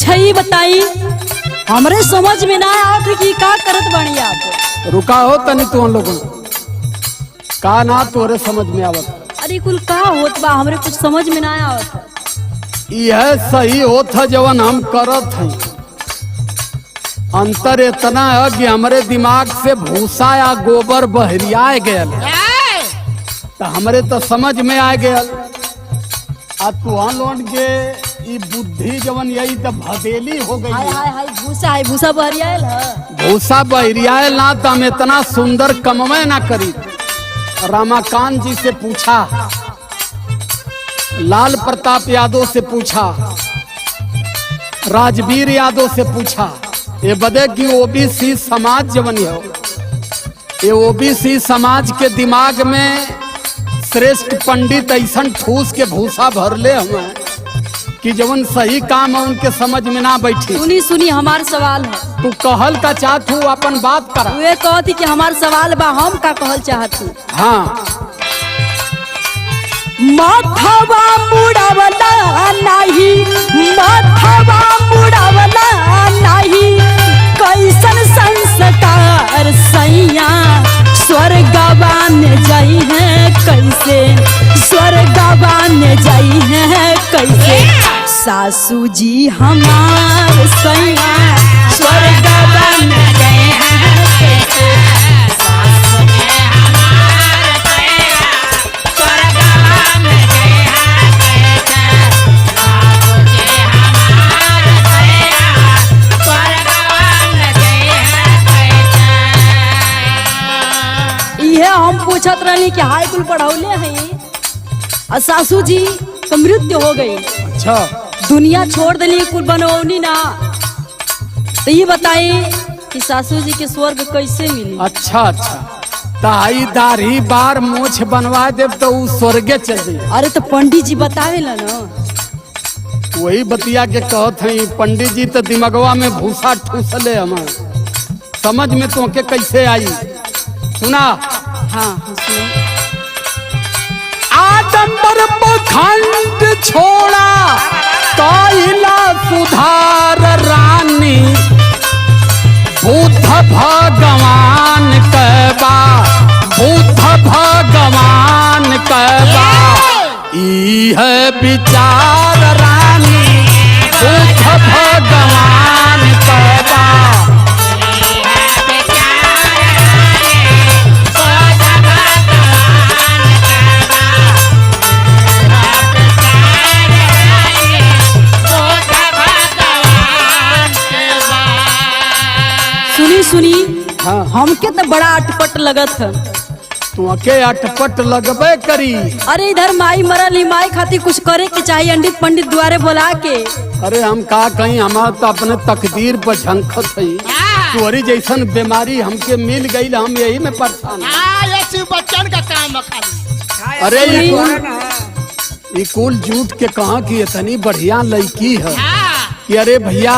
अच्छा ये बताई, हमरे समझ में ना आवत कि का करत बानी आप। रुका हो तनी तू हम लोगन का ना तोरे समझ में आवत। अरे कुल का होत बा, हमरे कुछ समझ में ना आवत। यह सही होत है जवन हम करत हैं। अंतर इतना है कि हमरे दिमाग से भूसा या गोबर बहरिया गयल, तो हमरे तो समझ में आ गयल। आ तुहा लोन के ई बुद्धि जवन यही तो भदेली हो गई। हाय हाय हाय, भूसा है, भूसा बहरियाल है। भूसा बहरियाल ना तो हम इतना सुंदर कमवे ना करी। रमाकांत जी से पूछा, लाल प्रताप यादव से पूछा, राजवीर यादव से पूछा, ये बदे कि ओबीसी समाज जवन है, ये ओबीसी समाज के दिमाग में श्रेष्ठ पंडित ऐसन ठूस के भूसा भरले हमें कि जवन सही काम है उनके समझ में ना बैठी। सुनी सुनी हमार सवाल है। तू कहल का चाहत हूँ अपन बात करा। वे कहती कि हमार सवाल बा, हम का कहल चाहत हूँ। हाँ, माथवा मुड़ावला नहीं, माथवा मुड़ावला नहीं, कैसन संस्कार सैया स्वर्गवान जाई है कैसे, स्वर्गवान जाई है कैसे। सासू जी हमार सैया स्वर्गवान जाई है कैसे। हम पूछत रही कि हाई कुल पढ़ौले हैं और सासू जी तो मृत्यु हो गई। अच्छा, दुनिया छोड़ दिली, कुल बनौनी ना। तो ये बताई कि सासू जी के स्वर्ग कैसे मिली। अच्छा अच्छा, ताई दाढ़ी बार मोछ बनवा देव तो उ स्वर्गे चल जाई। अरे तो पंडित जी बतावे ला ना। वही बतिया के कहत हई, पंडित जी तो दिमगवा में भूसा ठूसले हमें, समझ में तो के कैसे आई। सुना। हाँ सुनो। आडंबर पखंड छोड़ा कैला सुधार रानी, बुद्ध भगवान कहबा, बुद्ध भगवान कहबा, ई है विचार रानी, बुद्ध भगवान कहबा। सुनी। हाँ, हमके तो बड़ा अटपट लगत है। तू के अटपट लगबे करी। अरे इधर माई मरल ही, माई खातिर कुछ करे के चाहिए, अंडित पंडित द्वारे बोला के। अरे हम का कहीं, हमार तो अपने तकदीर पर झंखत है। तोरी जैसन बीमारी हमके मिल गई, हम यही में परेशान। बच्चन का काम खाली। अरे ये कुल झूठ के कहा कि इतनी बढ़िया लड़की है कि अरे भैया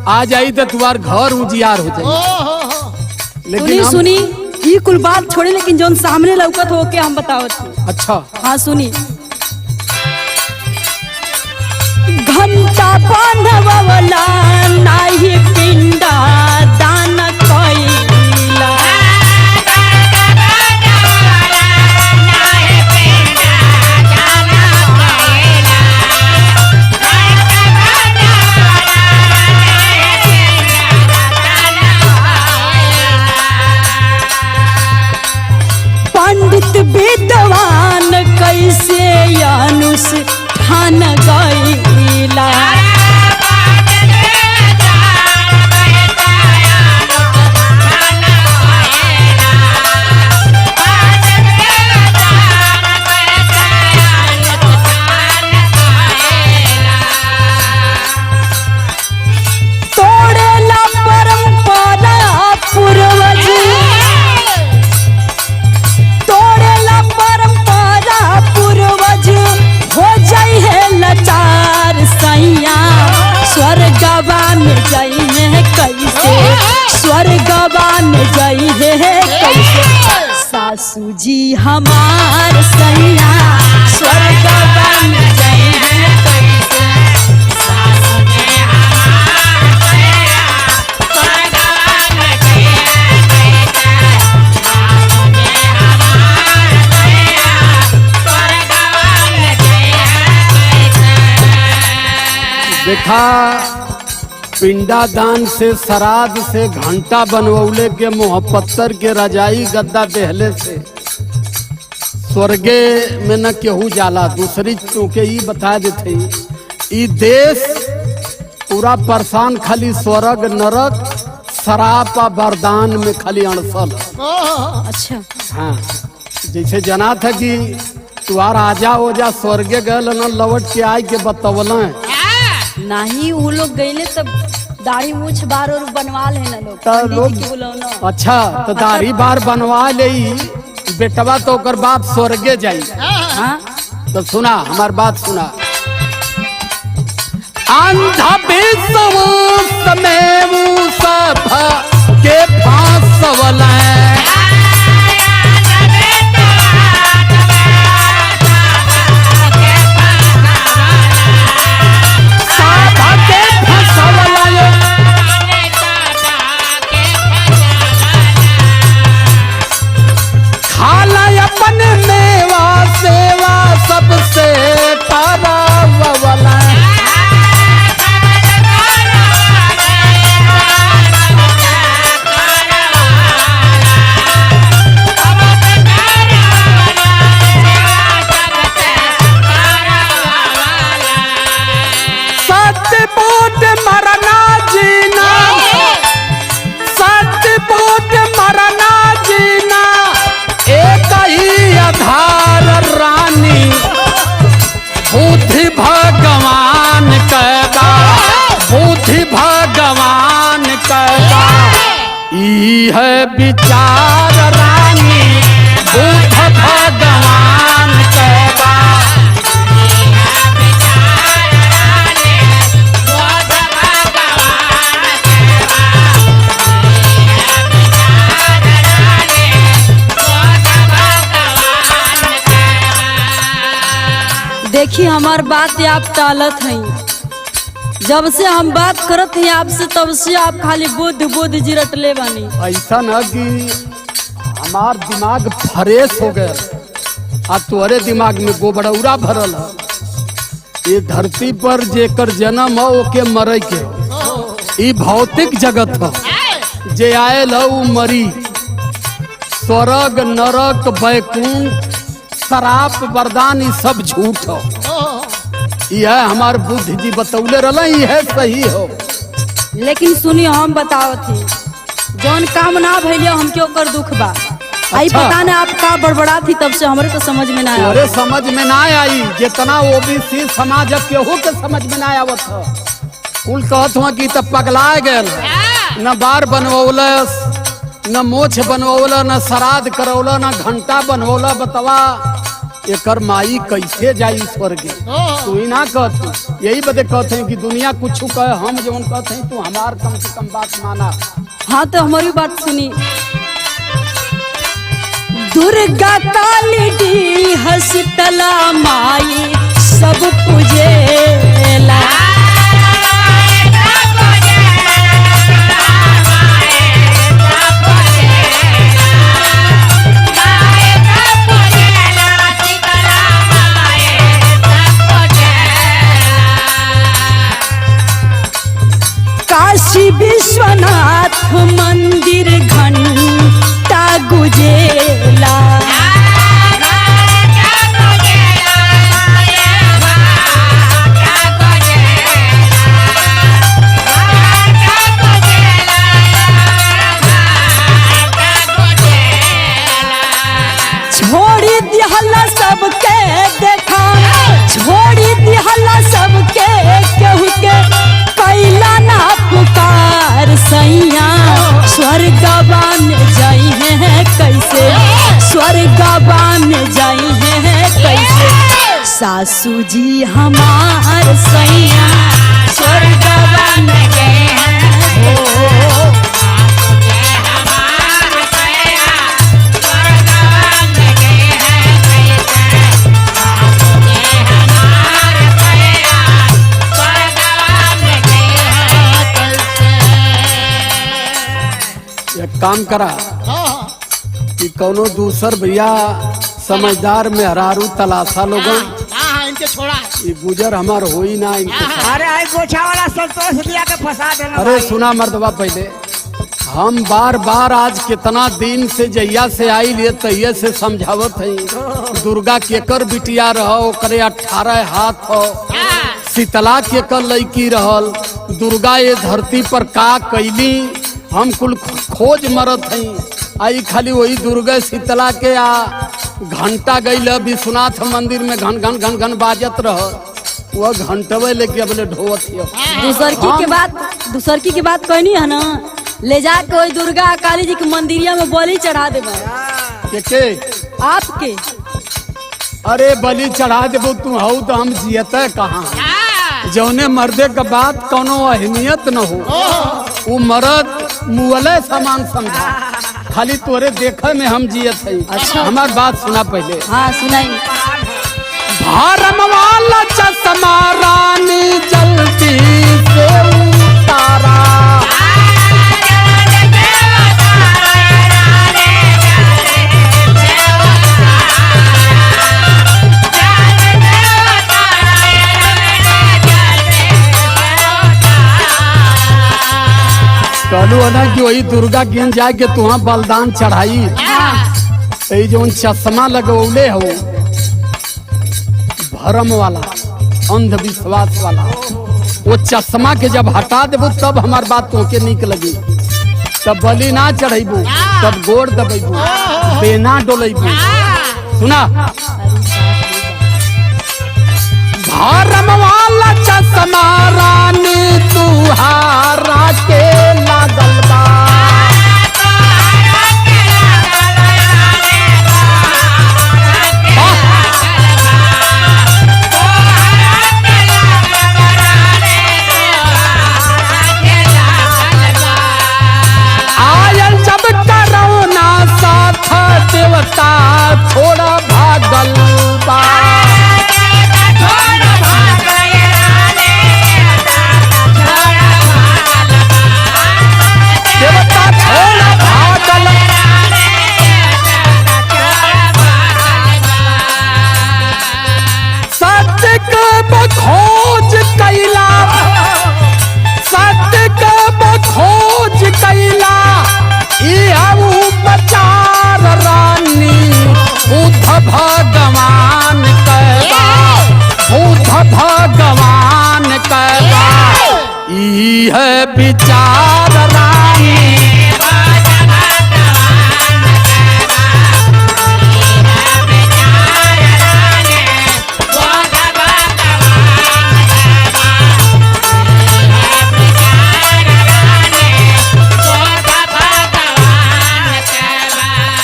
आ जाई तो तुम्हार घर उजियार हो जाए। लेकिन सुनी ये कुल बात छोड़ी, लेकिन जोन सामने लौकत हो के हम बतावत। अच्छा हाँ सुनी। घंटा बांधवला नाही पिंडा दान कइला, पंडित विद्वान कैसे अनुष्ठान गइला। तोड़ेला परंपरा पूर्वज, तोड़ेला परंपरा पूर्वज, हो जाई है लाचार सैया स्वर्गवान जाई है कैसे, स्वर्गवान जाई है कैसे। सासू जी हमार सैया स्वर्गवान जाई है कैसे, सासू जी हमार देखा पिंडादान से श्राद्ध से घंटा बनवौले के मोहपत्तर के रजाई गद्दा देहले से स्वर्गे में न केहू जाला। दूसरी चूंकि ई बता देते ई देश पूरा परेशान खाली स्वर्ग नरक शराब आ वरदान में खाली अड़सल। अच्छा हाँ जैसे जना था कि तुहार आजा ओजा स्वर्गे गए न लौट के आई के बतवल नहीं वो लोग गईले तब दाढ़ी मूछ बार और बनवा ले ना लोग तो पंडित लोग जी के बुलावना। अच्छा तो दाढ़ी बार बनवा ले बेटवा तो ओकर बाप स्वर्गे जाई। हाँ तो सुना हमार बात सुना अंधा विश्वास में वो सब के फांसवल अपन मेवा सेवा सबसे तारावला सत्य बोध मरना जीना सत्य बोध मरना जीना एक ही आधार रानी बुद्धि भगवान कहता बुद्धि भगवान कहता ई है विचार रानी बुद्ध भगवान कहता देखिए हमार बात आप टालत हैं। जब से हम बात करत हैं आपसे तब से आप खाली बुद्ध बुद्ध जी रटले बानी। ऐसा न कि हमार दिमाग फ्रेश हो गया आ तोरे दिमाग में गोबरौरा भरल है। ये धरती पर जेकर जन्म हो ओके मरे के ई भौतिक जगत हो जे आयल हो मरी। स्वर्ग नरक वैकुंठ शराब वरदान ई सब झूठ हो। यह हमार बुद्ध जी बतौले रहा यह सही हो। लेकिन सुनिए हम बताओ थी जौन काम ना भइले हमके ओकर दुख बा। आई अच्छा। पता ना आप का बड़बड़ा थी तब से हमरे तो समझ में ना आया। अरे समझ में ना आई जितना ओबीसी समाज केहू के समझ में ना आवत हो। कुल कहत हुआ कि तब पगला गए न बार बनवौलस न मोछ बनवौला न श्राद्ध करौला न घंटा बनवौला। बतवा एकर माई कैसे जाई स्वर्गे। तू ही ना कहत यही बदे कहते हैं कि दुनिया कुछ कहे हम जवन कहते हैं तू हमार कम से कम बात माना। हाँ तो हमारी बात सुनी। दुर्गा काली दी हसतला माई सब पूजेला। काशी विश्वनाथ मंदिर घंटा गुजेला। छोड़ी दिहला सबके देखा छोड़ी दिहला सबके केहू के कैला ना पुकार सैया। स्वर्गवा में जाई है कैसे स्वर्गवा में जाई है कैसे सासू जी हमार सैया स्वर्गवा में गए हैं हो। एक काम करा कि कौनो दूसर भैया समझदार में हरारू तलाशा लोगन हाँ इनके छोड़ा ये गुजर हमार होई ना इनके साथ। अरे आई गोछा वाला संतोष लिया के फंसा देना अरे भाई। सुना मर्दबा, पहले हम बार बार आज कितना दिन से जहिया से आई लिए तहिया से समझावत है दुर्गा केकर बिटिया रहो, ओकरे 18 हाथ हो, शीतला केकर लड़की रहल, दुर्गा ये धरती पर का कैली हम कुल खोज मरत है। आई खाली वही दुर्गा शीतला के घंटा गईल विश्वनाथ मंदिर में घन घन घन घन बाजत रह, वह घंटवे लेके अब ले ढोवत हियो। दूसरकी के बात कहनी है ना, ले जाके वही दुर्गा काली जी के मंदिरिया में बलि चढ़ा देबे। के आपके अरे बलि चढ़ा देबो तू हऊ तो हम जियते कहाँ? जौने मर्दे का बात कोनो अहमियत न हो, वो मर्द मुअले सामान समझा, खाली तोरे देखे में हम जियत है। अच्छा। हमार बात सुना पहले। हाँ सुनाई। भारम वाला चश्मा रानी जल्दी से उतारा, कहलू ना कि वही दुर्गा के जाके तुहा बलिदान चढ़ाई। तो जो चश्मा लगौले हो भरम वाला अंधविश्वास वाला, वो चश्मा के जब हटा देबू तब हमार बात तोके निक लगी। तब बलि ना चढ़ेबू, तब गोड़ दबेबू, बेना डोलेबू। सुना, भरम वाला चश्मा रानी तुहारा के लागल बा, आयल जब करोना साथ देवता थोड़ा भागल बा, देवता थोड़ा भागल। सत्य के खोज कैला, सत्य के खोज कैला, ये उपचार रानी बुद्ध भगवान कहला, बुद्ध भगवान कहला, ई है विचार रानी।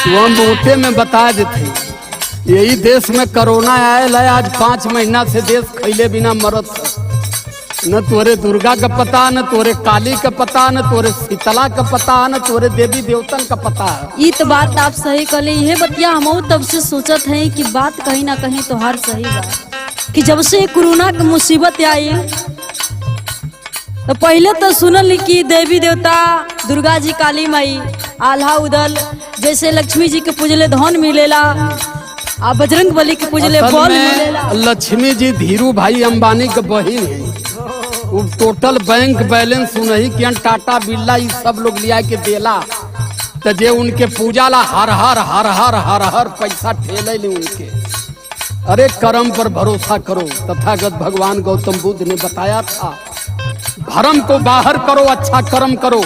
वो मोटे में बता देते, यही देश में कोरोना आयल है, आज 5 महीना से देश खैले बिना मरत है। न तोरे दुर्गा का पता, न तोरे काली का पता, न तोरे शीतला का पता, न तोरे देवी देवतन का पता है। ये तो बात आप सही कहले। ये बतिया हम तब से सोचत हैं कि बात कहीं ना कहीं तो हर सही बात, कि जब से कोरोना की मुसीबत आई तो पहले तो सुनल कि देवी देवता दुर्गा जी काली माई आल्हा उदल, जैसे लक्ष्मी जी के पूजले धन मिलेला, आ बजरंग बली के पूजले असल बल में मिलेला। लक्ष्मी जी धीरू भाई अंबानी के बहन है। वो टोटल बैंक बैलेंस उन्हीं के टाटा बिरला ये सब लोग लिया के देला, तो जे उनके पूजा ला हर हर हर हर हर हर पैसा ठेले ली उनके। अरे कर्म पर भरोसा करो, तथागत भगवान गौतम बुद्ध ने बताया था, भरम को बाहर करो, अच्छा कर्म करो।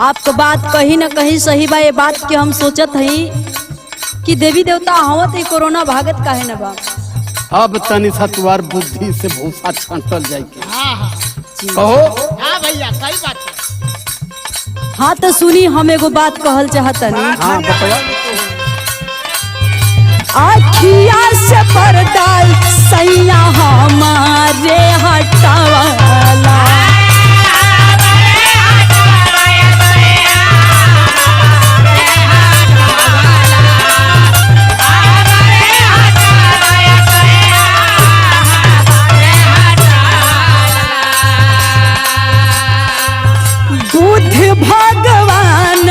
आपको बात कहीं ना कहीं सही बा। ये बात के हम सोचत हई कि देवी देवता हवत ही कोरोना भागत काहे न बा। अब तनी सतवार बुद्धि से भूसा छांटल जाए के। हाँ कहो। हाँ भैया सही बात है। हाँ तो सुनी, हम एगो बात कहल चाहतनी। हाँ बताया। आखिया से पर्दा सैया हमारे हटावाला, बुद्ध भगवान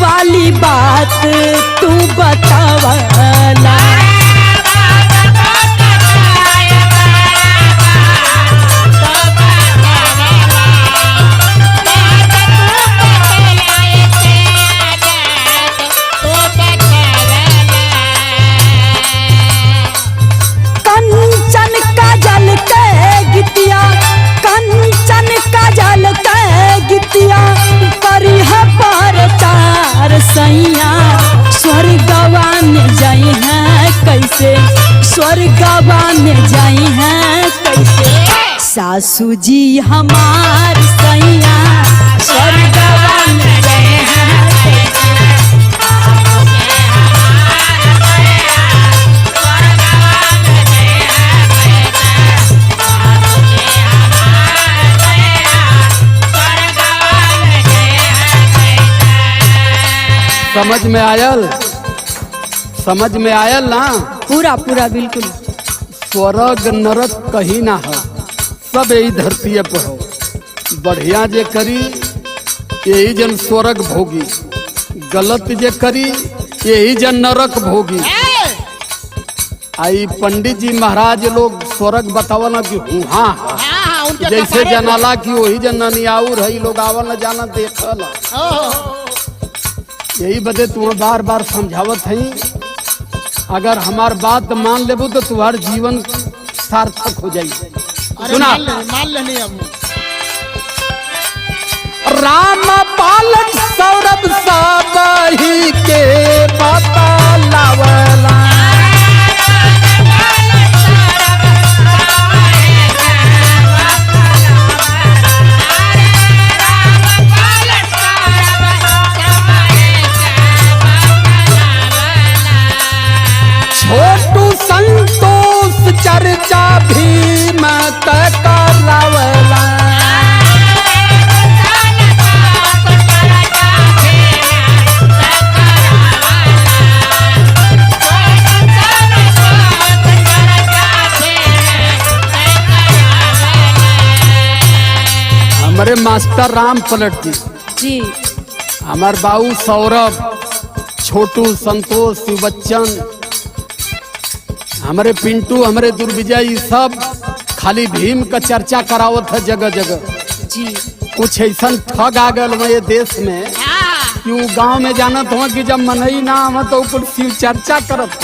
वाली बात तू बतावाला। सासू जी हमार सैया स्वर्गवा में गए हैं। समझ में आयल? समझ में आयल ना? पूरा पूरा बिल्कुल। स्वर्ग नरक कहीं ना हो, सब यही धरती पर हो। बढ़िया जे करी यही जन स्वर्ग भोगी, गलत जे करी यही जन नरक भोगी। आई पंडित जी महाराज लोग स्वर्ग बतावल कि हुआ जैसे जनाला की वही जन नियाउर है, लोग आवल जाना देखल। यही बदे तुम्हें बार बार समझावत है, अगर हमार बात मान लेबू तो तुम्हार जीवन सार्थक हो जाई। सुना मान लेनी अब राम पालक सौरभ साबही के पता लावला। छोटू संतोष चर्चा भीम करावला। हमारे मास्टर राम पलट जी, हमार बाबू सौरभ, छोटू, संतोष, शिव बच्चन, हमारे पिंटू, हमारे दुर्विजय, सब खाली भीम का चर्चा करावत है जगह जगह। जी कुछ ऐसा ठग आ गल ये देश में कि वो गांव में जानत हो कि जब मनई ना आव तो ऊपर शिव चर्चा करत हो।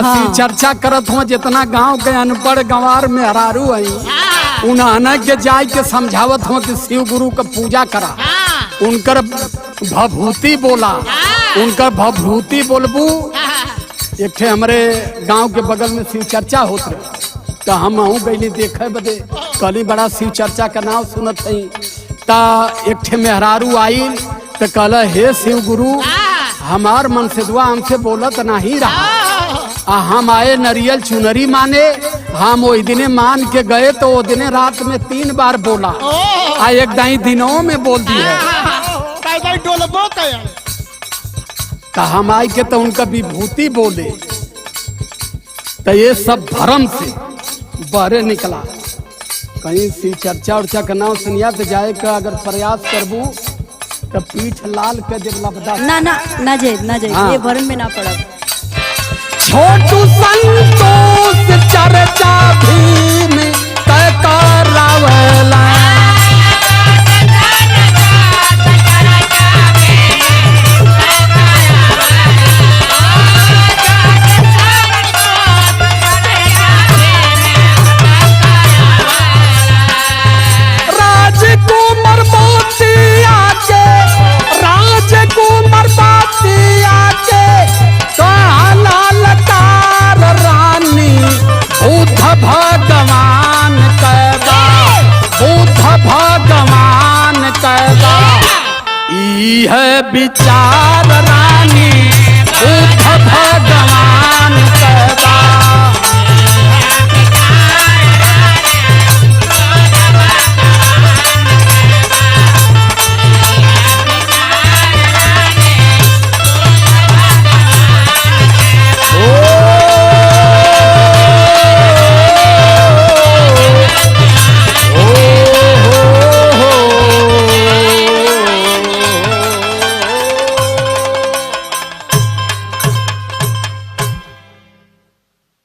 शिव चर्चा करत हो, जितना गांव के अनपढ़ गंवार में हरारू है उन्हें के जाय के समझावत हो कि शिव गुरु का पूजा करा, उनकर भभूति बोला, उनकर भभूति बोलबू। एक थे हमारे गांव के बगल में शिव चर्चा होत रहे, तो हम आहू गईली देखे बदे, कली बड़ा शिव चर्चा का नाम सुनत है। ता एक थे मेहरारू आई तो कहला, हे शिव गुरु हमार मन से दुआ हमसे बोलत नहीं रहा। हम आए नरियल चुनरी माने, हम वो दिने मान के गए तो वो दिने रात में 3 बार बोला, एक दाई दिनों में बोल दी है। तो हम आई के तो उनका विभूति बोले, तो ये सब भरम से बहरे निकला। कहीं सी चर्चा उर्चा का नाम सुनिया तो जाए का अगर प्रयास करबू तो पीठ लाल कर दे लबदा। ना ना ना जाए ये भरम में ना पड़ा। छोटू संतोष चर्चा भीम करावला। राजकुमार बातिया के ललकार रानी बुद्ध भगवान कैदा, बुद्ध भगवान कैदा ई है विचार रानी बुद्ध भगवान।